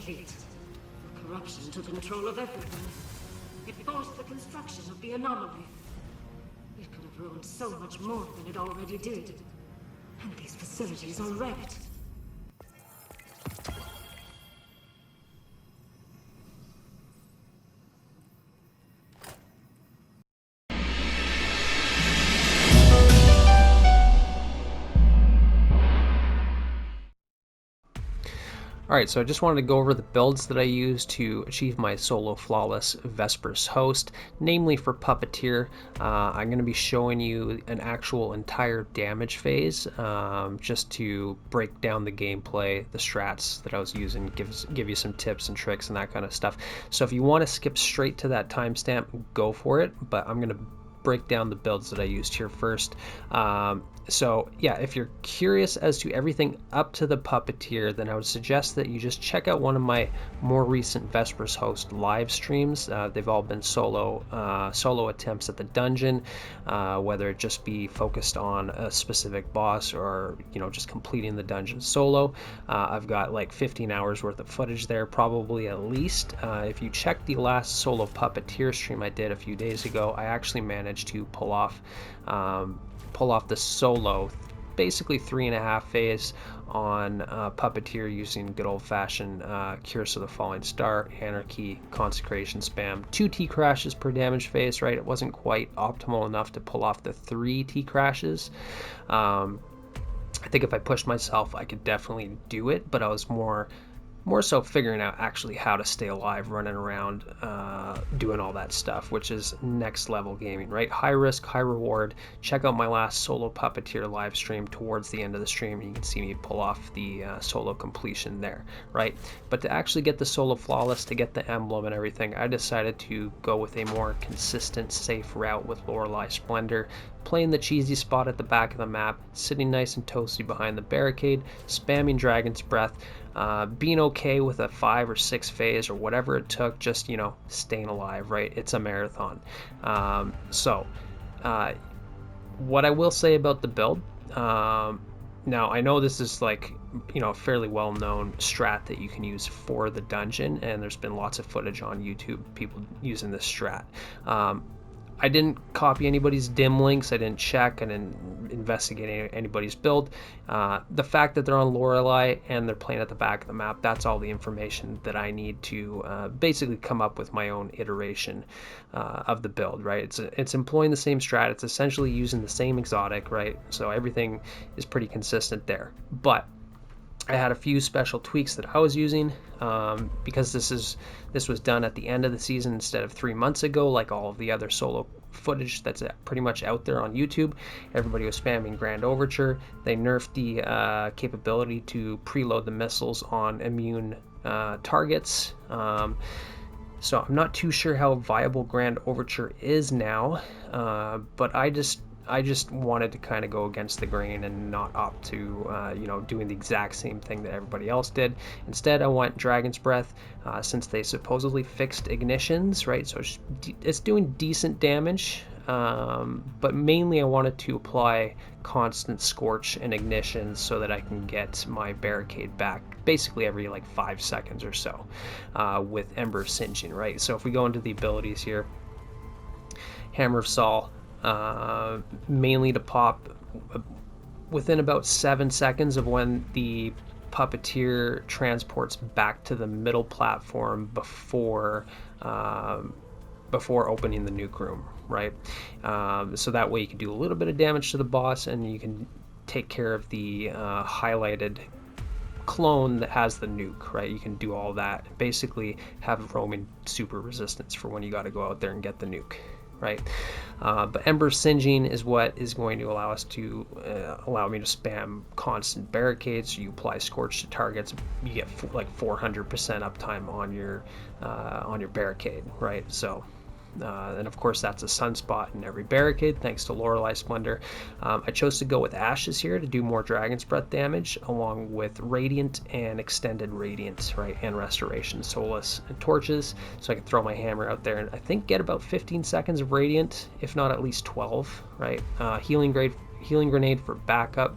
complete. The corruption took control of everything. It forced the construction of the anomaly. It could have ruined so much more than it already did. And these facilities are wrecked. Alright, so I just wanted to go over the builds that I use to achieve my solo flawless Vesper's host, namely for Puppeteer. I'm going to be showing you an actual entire damage phase, just to break down the gameplay, the strats that I was using, give you some tips and tricks and that kind of stuff. So if you want to skip straight to that timestamp, go for it, but I'm going to break down the builds that I used here first. So yeah, if you're curious as to everything up to the Puppeteer, then I would suggest that you just check out one of my more recent Vesper's Host live streams. They've all been solo attempts at the dungeon, whether it just be focused on a specific boss or just completing the dungeon solo. I've got like 15 hours worth of footage there, probably at least. If you check the last solo Puppeteer stream I did a few days ago, I actually managed to pull off the solo, basically 3.5 phase on Puppeteer using good old-fashioned Curse of the Falling Star, Anarchy, Consecration spam, 2 T crashes per damage phase, right? It wasn't quite optimal enough to pull off the 3 T crashes. I think if I pushed myself, I could definitely do it, but I was more so figuring out actually how to stay alive, running around, doing all that stuff, which is next level gaming, right? High risk, high reward. Check out my last solo Puppeteer live stream towards the end of the stream. You can see me pull off the solo completion there, right? But to actually get the solo flawless, to get the emblem and everything, I decided to go with a more consistent, safe route with Loreley Splendor, playing the cheesy spot at the back of the map, sitting nice and toasty behind the barricade, spamming Dragon's Breath, being okay with a 5 or 6 phase or whatever it took, just staying alive, right? It's a marathon. What I will say about the build, now I know this is like a fairly well known strat that you can use for the dungeon, and there's been lots of footage on YouTube, people using this strat. I didn't copy anybody's dim links. I didn't check. I didn't investigate anybody's build. The fact that they're on Loreley and they're playing at the back of the map, that's all the information that I need to basically come up with my own iteration of the build, right? It's employing the same strat. It's essentially using the same exotic, right? So everything is pretty consistent there. But I had a few special tweaks that I was using because this was done at the end of the season instead of 3 months ago, like all of the other solo footage that's pretty much out there on YouTube. Everybody was spamming Grand Overture. They nerfed the capability to preload the missiles on immune targets. So I'm not too sure how viable Grand Overture is now, but I just wanted to kind of go against the grain and not opt to, doing the exact same thing that everybody else did. Instead, I went Dragon's Breath, since they supposedly fixed ignitions, right? So it's doing decent damage, but mainly I wanted to apply constant Scorch and Ignition so that I can get my barricade back basically every 5 seconds or so with Ember Singeing, right? So if we go into the abilities here, Hammer of Saul, mainly to pop within about 7 seconds of when the Puppeteer transports back to the middle platform before opening the nuke room, right? So that way you can do a little bit of damage to the boss and you can take care of the highlighted clone that has the nuke, right? You can do all that, basically have roaming super resistance for when you got to go out there and get the nuke, right? But Ember Singeing is what is going to allow allow me to spam constant barricades. You apply Scorch to targets, you get 400% uptime on your barricade, right? So and of course that's a sunspot in every barricade thanks to Loreley Splendor. I chose to go with Ashes here to do more Dragon's Breath damage, along with Radiant and Extended Radiant, right, and Restoration, Solace, and Torches, so I can throw my hammer out there and I think get about 15 seconds of Radiant, if not at least 12, right? Healing Grenade for backup.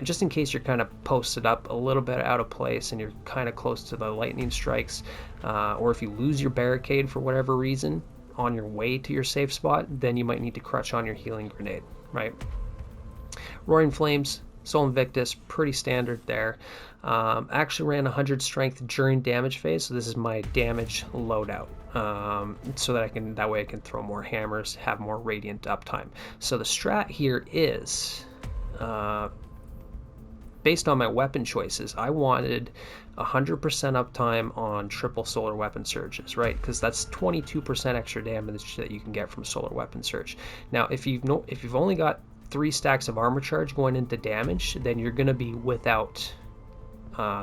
just in case you're kind of posted up a little bit out of place and you're kind of close to the lightning strikes, or if you lose your barricade for whatever reason on your way to your safe spot, then you might need to crutch on your healing grenade, right? Roaring Flames, Soul Invictus, pretty standard there. I actually ran 100 strength during damage phase, so this is my damage loadout, so that way I can throw more hammers, have more radiant uptime. So the strat here is, based on my weapon choices, I wanted 100% uptime on triple solar weapon surges, right? Because that's 22% extra damage that you can get from solar weapon surge. Now, if you've only got 3 stacks of armor charge going into damage, then you're going to be without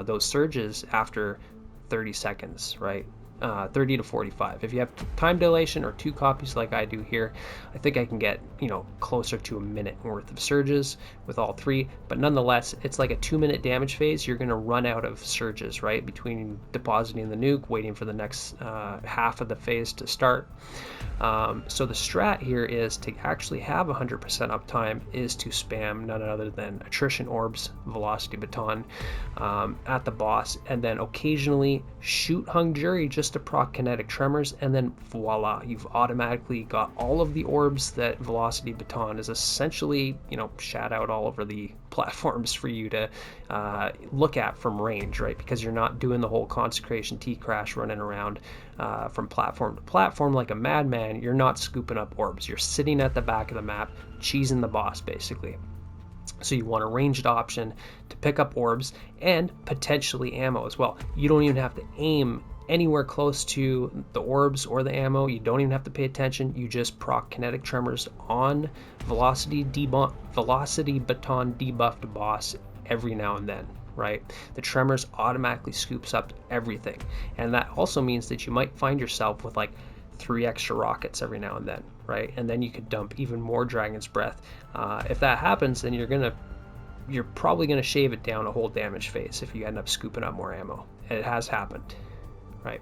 those surges after 30 seconds, right? 30 to 45. If you have time dilation or 2 copies like I do here, I think I can get, closer to a minute worth of surges with all 3, but nonetheless, it's like a 2-minute damage phase. You're going to run out of surges, right? Between depositing the nuke, waiting for the next half of the phase to start. So the strat here is to actually have 100% uptime is to spam none other than attrition orbs, velocity baton at the boss, and then occasionally shoot hung jury just to proc kinetic tremors, and then voila, you've automatically got all of the orbs that velocity baton is essentially, shat out all over the platforms for you to look at from range, right? Because you're not doing the whole consecration T-crash running around from platform to platform like a madman. You're not scooping up orbs. You're sitting at the back of the map, cheesing the boss, basically. So you want a ranged option to pick up orbs and potentially ammo as well. You don't even have to aim anywhere close to the orbs or the ammo. You don't even have to pay attention. You just proc kinetic tremors on velocity baton debuffed boss every now and then, right? The tremors automatically scoops up everything, and that also means that you might find yourself with like 3 extra rockets every now and then, right? And then you could dump even more Dragon's Breath. If that happens, then you're probably gonna shave it down a whole damage phase if you end up scooping up more ammo. It has happened, right?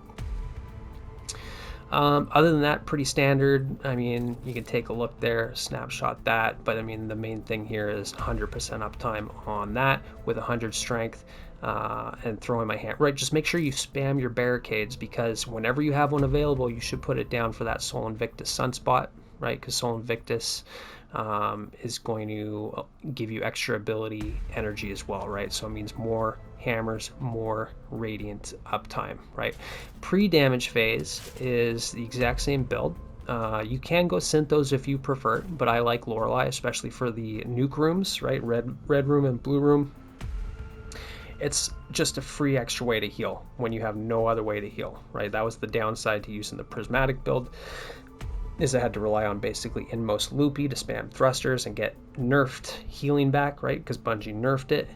Other than that, pretty standard. I mean, you can take a look there, snapshot that, but I mean, the main thing here is 100% uptime on that with 100 strength, and throwing my hand, right? Just make sure you spam your barricades, because whenever you have one available, you should put it down for that Soul Invictus Sunspot, right? Because Soul Invictus is going to give you extra ability energy as well, right? So it means more hammers, more radiant uptime, right? Pre-damage phase is the exact same build. You can go Synthos if you prefer, but I like Loreley, especially for the nuke rooms, right? Red room and blue room. It's just a free extra way to heal when you have no other way to heal, right? That was the downside to using the prismatic build, is I had to rely on basically Inmost Loopy to spam thrusters and get nerfed healing back, right? Because Bungie nerfed it.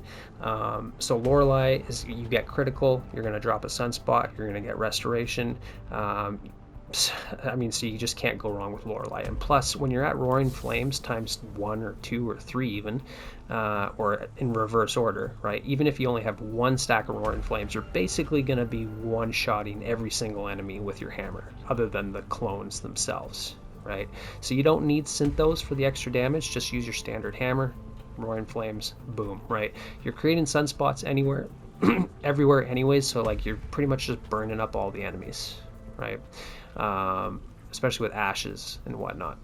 So Loreley is, you get critical, you're going to drop a Sunspot, you're going to get restoration. I mean, so you just can't go wrong with Loreley. And plus, when you're at Roaring Flames times 1 or 2 or 3 even, or in reverse order, right? Even if you only have 1 stack of Roaring Flames, you're basically going to be one-shotting every single enemy with your hammer, other than the clones themselves, right? So you don't need Synthos for the extra damage. Just use your standard hammer, Roaring Flames, boom, right? You're creating sunspots anywhere, everywhere anyways, so like you're pretty much just burning up all the enemies, right? Especially with ashes and whatnot.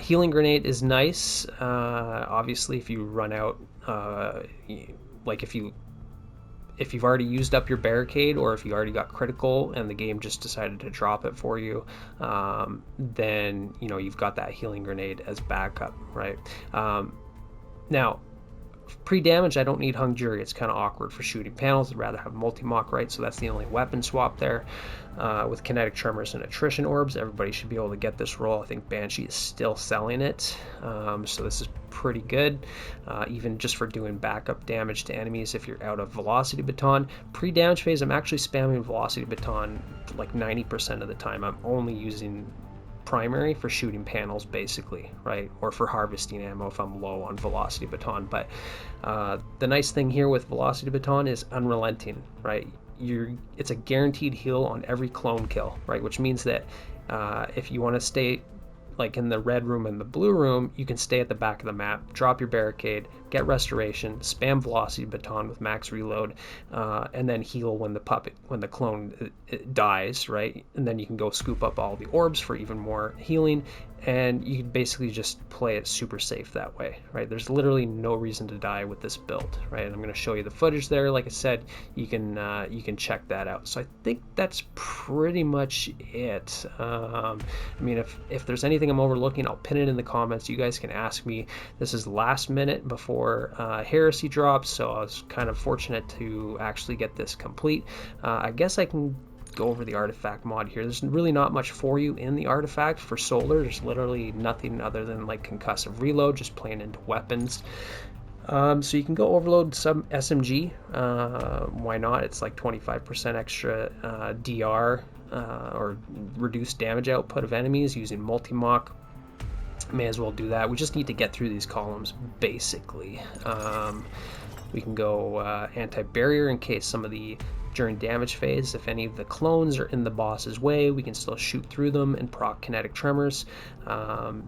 Healing grenade is nice. Obviously, if you run out, like if you've already used up your barricade, or if you already got critical and the game just decided to drop it for you, then you've got that healing grenade as backup, right? Now, pre-damage, I don't need Hung Jury. It's kind of awkward for shooting panels. I'd rather have multi-mock, right? So that's the only weapon swap there. With kinetic tremors and attrition orbs, everybody should be able to get this roll. I think Banshee is still selling it, so this is pretty good, even just for doing backup damage to enemies if you're out of Velocity Baton. Pre-damage phase, I'm actually spamming Velocity Baton like 90% of the time. I'm only using primary for shooting panels, basically, right? Or for harvesting ammo if I'm low on Velocity Baton. But the nice thing here with Velocity Baton is unrelenting, right? It's a guaranteed heal on every clone kill, right? Which means that if you want to stay like in the red room and the blue room, you can stay at the back of the map, drop your barricade, get restoration, spam velocity baton with max reload, and then heal when the clone dies, right? And then you can go scoop up all the orbs for even more healing, and you can basically just play it super safe that way, right? There's literally no reason to die with this build, right? And I'm going to show you the footage there. Like I said, you can check that out. So I think that's pretty much it. I mean, if there's anything I'm overlooking, I'll pin it in the comments. You guys can ask me. This is last minute before Heresy drops, so I was kind of fortunate to actually get this complete. I guess I can go over the artifact mod here. There's really not much for you in the artifact for solar. There's literally nothing other than like concussive reload, just playing into weapons. So you can go overload some SMG. Why not? It's like 25% extra DR or reduced damage output of enemies using multi-mock. May as well do that. We just need to get through these columns basically. We can go anti-barrier in case some of the during damage phase, if any of the clones are in the boss's way, we can still shoot through them and proc kinetic tremors.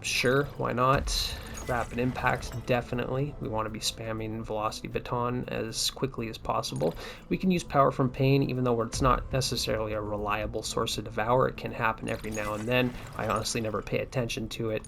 Sure, why not? Rapid impact, definitely. We want to be spamming velocity baton as quickly as possible. We can use power from pain, even though it's not necessarily a reliable source of devour. It can happen every now and then. I honestly never pay attention to it.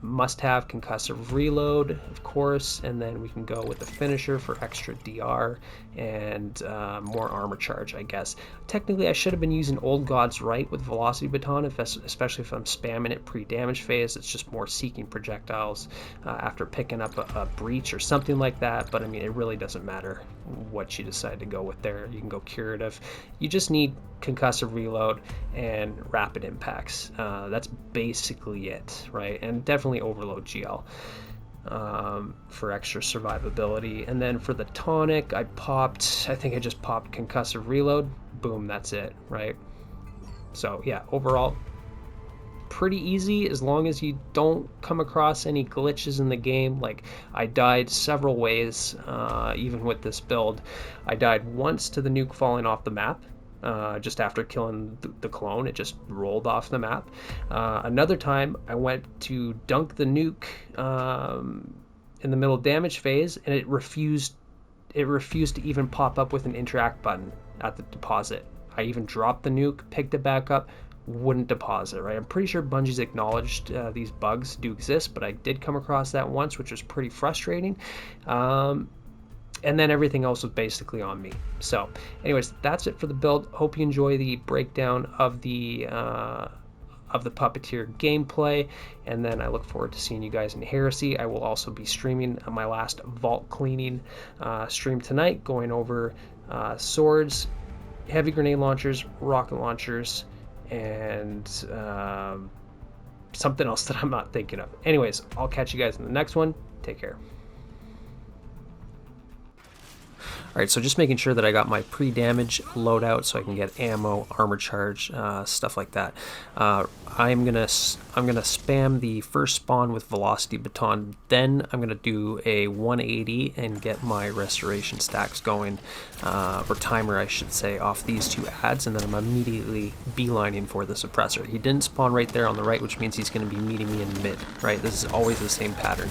Must have concussive reload, of course, and then we can go with the finisher for extra DR and more armor charge, I guess. Technically, I should have been using Old God's Right with velocity baton, especially if I'm spamming it pre-damage phase. It's just more seeking projectiles after picking up a breach or something like that, but I mean, it really doesn't matter what you decide to go with there. You can go curative. You just need concussive reload and rapid impacts. That's basically it, right? And definitely overload GL for extra survivability. And then for the tonic, I think I just popped concussive reload. Boom, that's it, right? So yeah, overall, pretty easy as long as you don't come across any glitches in the game. Like, I died several ways, even with this build. I died once to the nuke falling off the map. Just after killing the clone, it just rolled off the map. Another time I went to dunk the nuke in the middle damage phase, and it refused to even pop up with an interact button at the deposit. I even dropped the nuke, picked it back up, wouldn't deposit, right? I'm pretty sure Bungie's acknowledged these bugs do exist, but I did come across that once, which was pretty frustrating. And then everything else was basically on me. So anyways, that's it for the build. Hope you enjoy the breakdown of the Puppeteer gameplay, and then I look forward to seeing you guys in Heresy. I will also be streaming my last vault cleaning stream tonight, going over swords, heavy grenade launchers, rocket launchers, and something else that I'm not thinking of. Anyways, I'll catch you guys in the next one. Take care. Alright, so just making sure that I got my pre-damage loadout so I can get ammo, armor charge, stuff like that. I'm gonna spam the first spawn with velocity baton, then I'm gonna do a 180 and get my restoration stacks going, or timer I should say, off these two adds, and then I'm immediately beelining for the suppressor. He didn't spawn right there on the right, which means he's gonna be meeting me in mid, right? This is always the same pattern.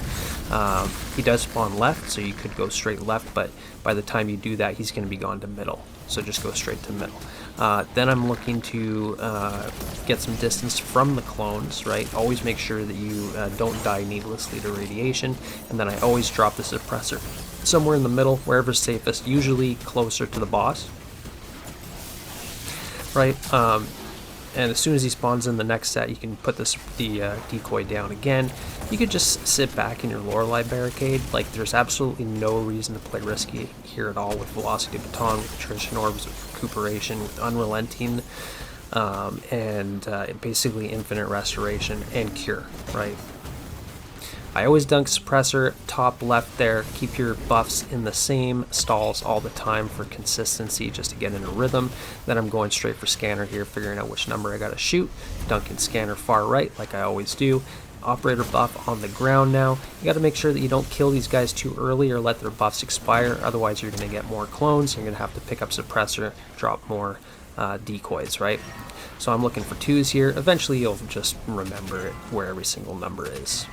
He does spawn left, so you could go straight left, but by the time you do that, he's going to be gone to middle, so just go straight to middle. Then I'm looking to get some distance from the clones, right? Always make sure that you don't die needlessly to radiation, and then I always drop the suppressor somewhere in the middle, wherever's safest, usually closer to the boss, right? And as soon as he spawns in the next set, you can put the decoy down again. You could just sit back in your Loreley barricade. Like, there's absolutely no reason to play risky here at all with velocity baton, with attrition orbs, with recuperation, with unrelenting, and basically infinite restoration and cure, right? I always dunk suppressor top left there. Keep your buffs in the same stalls all the time for consistency, just to get in a rhythm. Then I'm going straight for scanner here, figuring out which number I gotta shoot. Dunking scanner far right, like I always do. Operator buff on the ground now. You gotta make sure that you don't kill these guys too early or let their buffs expire, otherwise you're gonna get more clones. You're gonna have to pick up suppressor, drop more decoys, right? So I'm looking for 2s here. Eventually you'll just remember where every single number is.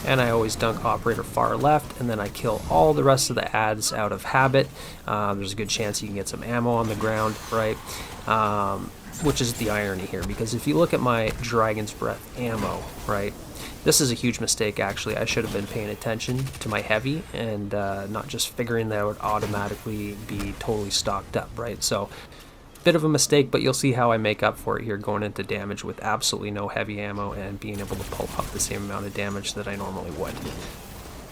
And I always dunk operator far left, and then I kill all the rest of the ads out of habit. There's a good chance you can get some ammo on the ground, right? Which is the irony here, because if you look at my Dragon's Breath ammo, right, this is a huge mistake actually. I should have been paying attention to my heavy and not just figuring that it would automatically be totally stocked up, right? So bit of a mistake, but you'll see how I make up for it here going into damage with absolutely no heavy ammo and being able to pull off the same amount of damage that I normally would.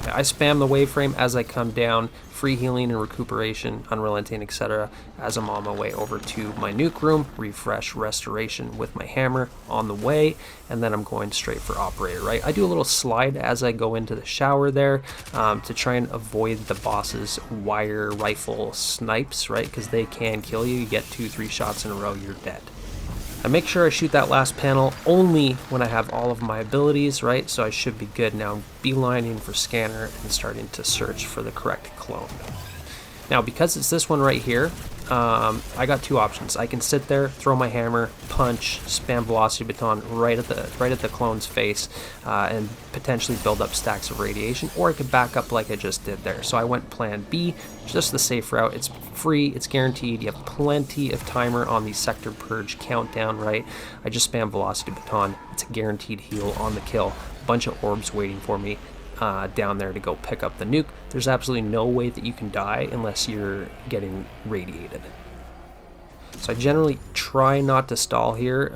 Okay, I spam the wave frame as I come down, free healing and recuperation, unrelenting, etc. as I'm on my way over to my nuke room, refresh restoration with my hammer on the way, and then I'm going straight for operator, right? I do a little slide as I go into the shower there to try and avoid the boss's wire rifle snipes, right? Because they can kill you. You get 2-3 shots in a row, you're dead. I make sure I shoot that last panel only when I have all of my abilities, right? So I should be good. Now I'm beelining for scanner and starting to search for the correct clone. Now because it's this one right here, I got 2 options. I can sit there, throw my hammer, punch, spam velocity baton right at the clone's face, and potentially build up stacks of radiation, or I could back up like I just did there. So I went plan B, just the safe route. It's free, it's guaranteed. You have plenty of timer on the sector purge countdown, right? I just spam velocity baton. It's a guaranteed heal on the kill. A bunch of orbs waiting for me down there to go pick up the nuke. There's absolutely no way that you can die unless you're getting radiated. So I generally try not to stall here,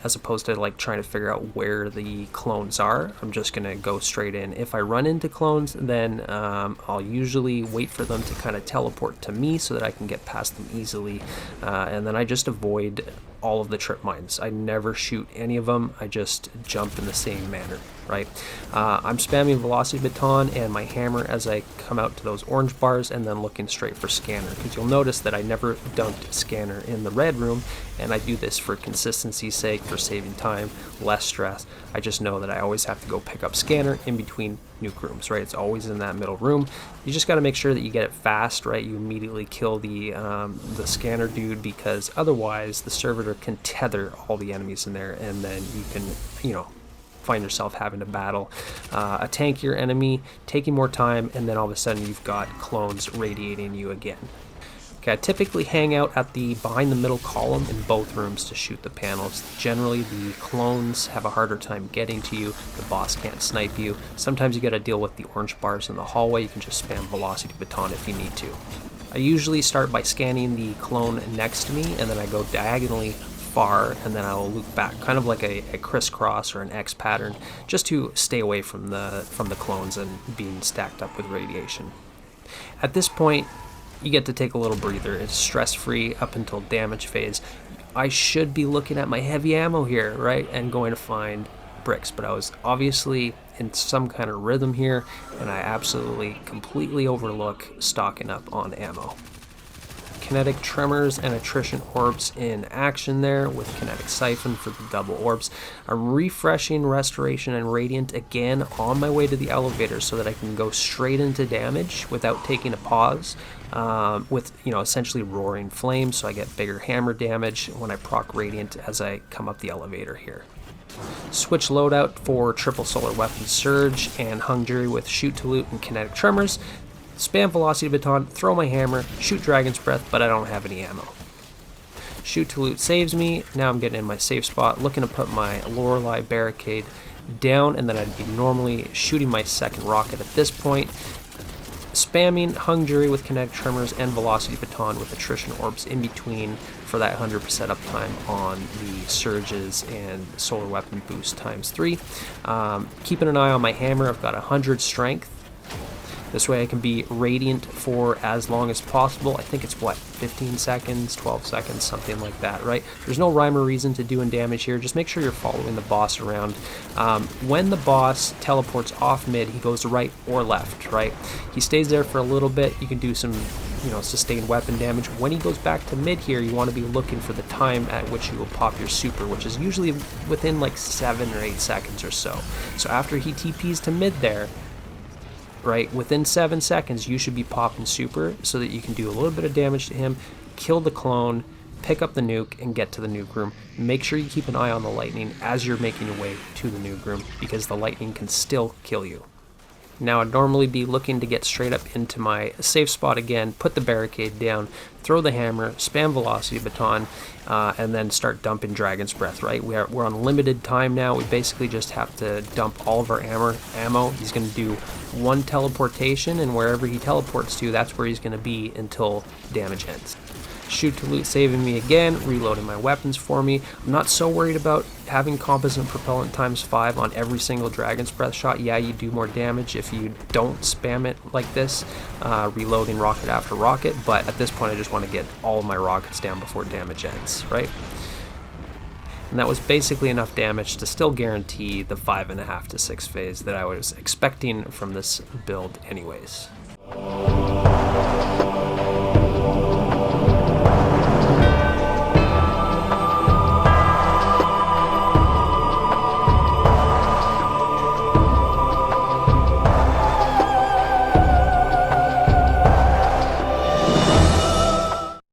as opposed to like trying to figure out where the clones are. I'm just gonna go straight in. If I run into clones, then I'll usually wait for them to kind of teleport to me so that I can get past them easily, and then I just avoid all of the trip mines. I never shoot any of them. I just jump in the same manner, right? I'm spamming velocity baton and my hammer as I come out to those orange bars, and then looking straight for scanner, because you'll notice that I never dunked scanner in the red room, and I do this for consistency's sake, for saving time, less stress. I just know that I always have to go pick up scanner in between nuke rooms, right? It's always in that middle room. You just got to make sure that you get it fast, right? You immediately kill the scanner dude, because otherwise the servitor can tether all the enemies in there, and then you can, you know, find yourself having to battle a tankier enemy, taking more time, and then all of a sudden you've got clones radiating you again. Okay, I typically hang out at the behind the middle column in both rooms to shoot the panels. Generally, the clones have a harder time getting to you. The boss can't snipe you. Sometimes you got to deal with the orange bars in the hallway. You can just spam velocity baton if you need to. I usually start by scanning the clone next to me, and then I go diagonally far, and then I will loop back, kind of like a crisscross or an X pattern, just to stay away from the clones and being stacked up with radiation. At this point, you get to take a little breather. It's stress-free up until damage phase. I should be looking at my heavy ammo here, right, and going to find bricks, but I was obviously in some kind of rhythm here, and I absolutely completely overlook stocking up on ammo. Kinetic tremors and attrition orbs in action there with kinetic siphon for the double orbs. I'm refreshing restoration and radiant again on my way to the elevator so that I can go straight into damage without taking a pause, with, you know, essentially roaring flames, so I get bigger hammer damage when I proc radiant as I come up the elevator here. Switch loadout for triple solar weapon surge and hung jury with shoot to loot and kinetic tremors. Spam velocity baton, throw my hammer, shoot dragon's breath, but I don't have any ammo. Shoot to loot saves me. Now I'm getting in my safe spot, looking to put my Loreley barricade down, and then I'd be normally shooting my second rocket at this point. Spamming hung jury with kinetic tremors and velocity baton with attrition orbs in between for that 100% uptime on the surges and solar weapon boost ×3. Keeping an eye on my hammer. I've got 100 strength. This way I can be radiant for as long as possible. I think it's what, 15 seconds, 12 seconds, something like that, right? There's no rhyme or reason to doing damage here. Just make sure you're following the boss around. When the boss teleports off mid, he goes right or left, right? He stays there for a little bit. You can do some, you know, sustained weapon damage. When he goes back to mid here, you want to be looking for the time at which you will pop your super, which is usually within like 7 or 8 seconds or so. So after he TPs to mid there, right, within 7 seconds you should be popping super so that you can do a little bit of damage to him, kill the clone, pick up the nuke, and get to the nuke room. Make sure you keep an eye on the lightning as you're making your way to the nuke room, because the lightning can still kill you. Now I'd normally be looking to get straight up into my safe spot again, put the barricade down, throw the hammer, spam velocity baton, and then start dumping Dragon's Breath, right? We're on limited time now. We basically just have to dump all of our ammo. He's going to do one teleportation, and wherever he teleports to, that's where he's going to be until damage ends. Shoot to loot saving me again, reloading my weapons for me. I'm not so worried about having composite propellant ×5 on every single Dragon's Breath shot. Yeah, you do more damage if you don't spam it like this, reloading rocket after rocket, but at this point I just want to get all of my rockets down before damage ends, right? And that was basically enough damage to still guarantee the 5.5 to 6 phase that I was expecting from this build anyways.